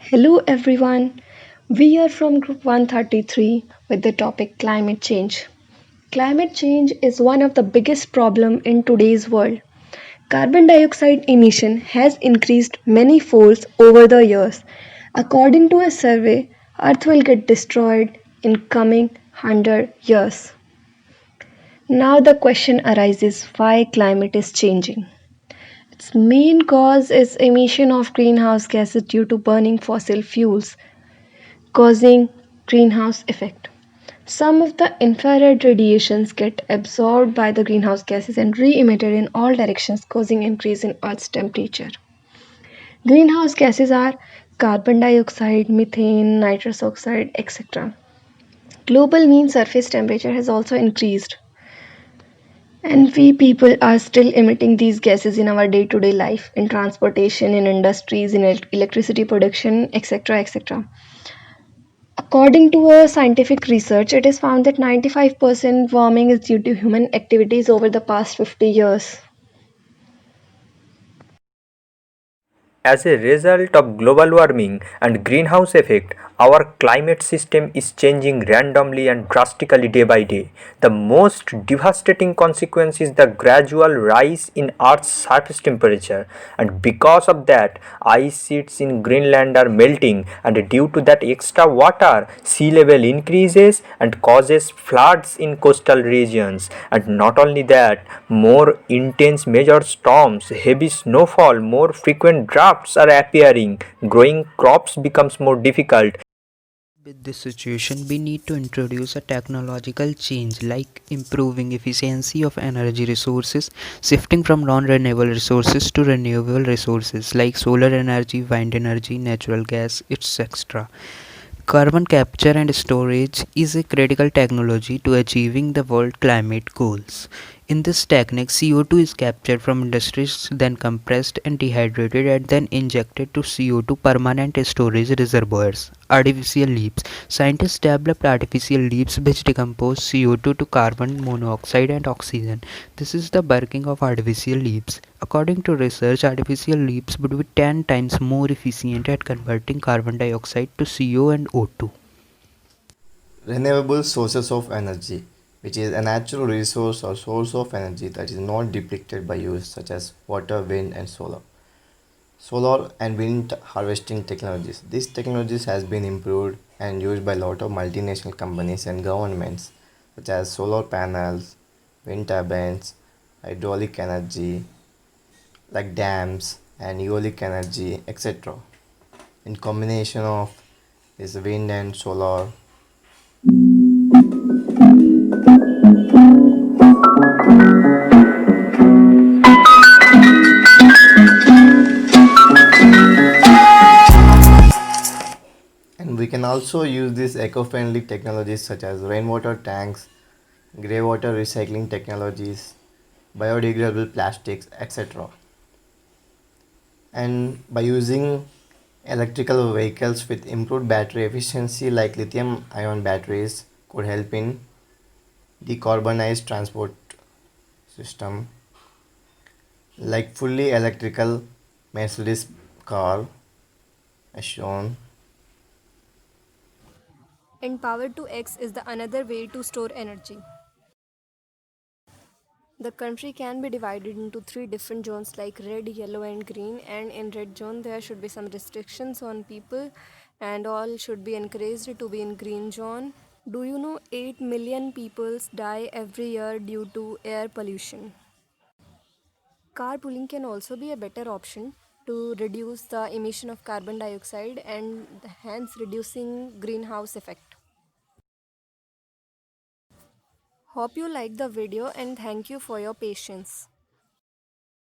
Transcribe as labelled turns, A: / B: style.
A: Hello everyone. We are from Group 133 with the topic climate change. Climate change is one of the biggest problem in today's world. Carbon dioxide emission has increased many folds over the years. According to a survey, Earth will get destroyed in coming 100 years. Now the question arises why climate is changing. Its main cause is emission of greenhouse gases due to burning fossil fuels causing greenhouse effect. Some of the infrared radiations get absorbed by the greenhouse gases and re-emitted in all directions, causing increase in Earth's temperature. Greenhouse gases are carbon dioxide, methane, nitrous oxide, etc. Global mean surface temperature has also increased, and we people are still emitting these gases in our day-to-day life, in transportation, in industries, in electricity production, etc. etc. According to a scientific research, it is found that 95% warming is due to human activities over the past 50 years.
B: As a result of global warming and greenhouse effect, our climate system is changing randomly and drastically day by day. The most devastating consequence is the gradual rise in Earth's surface temperature, and because of that, ice sheets in Greenland are melting, and due to that extra water, sea level increases and causes floods in coastal regions. And not only that, more intense major storms, heavy snowfall, more frequent droughts are appearing. Growing crops becomes more difficult.
C: With this situation, we need to introduce a technological change like improving efficiency of energy resources, shifting from non-renewable resources to renewable resources like solar energy, wind energy, natural gas, etc. Carbon capture and storage is a critical technology to achieving the world climate goals. In this technique, CO2 is captured from industries, then compressed and dehydrated, and then injected to CO2 permanent storage reservoirs. Artificial leaves. Scientists developed artificial leaves which decompose CO2 to carbon monoxide and oxygen. This is the working of artificial leaves. According to research, artificial leaves would be 10 times more efficient at converting carbon dioxide to CO and O2.
D: Renewable sources of energy, which is a natural resource or source of energy that is not depleted by use, such as water, wind, and solar. Solar and wind harvesting technologies. These technologies has been improved and used by a lot of multinational companies and governments, such as solar panels, wind turbines, hydraulic energy, like dams and eolic energy, etc. In combination of this wind and solar. And we can also use these eco-friendly technologies such as rainwater tanks, grey water recycling technologies, biodegradable plastics, etc. And by using electrical vehicles with improved battery efficiency like lithium ion batteries could help in decarbonized transport system like fully electrical Mercedes car as shown.
A: And power to X is the another way to store energy. The country can be divided into three different zones like red, yellow, and green. And in red zone, there should be some restrictions on people, and all should be encouraged to be in green zone. Do you know 8 million people die every year due to air pollution? Carpooling can also be a better option to reduce the emission of carbon dioxide and hence reducing greenhouse effect. Hope you liked the video and thank you for your patience.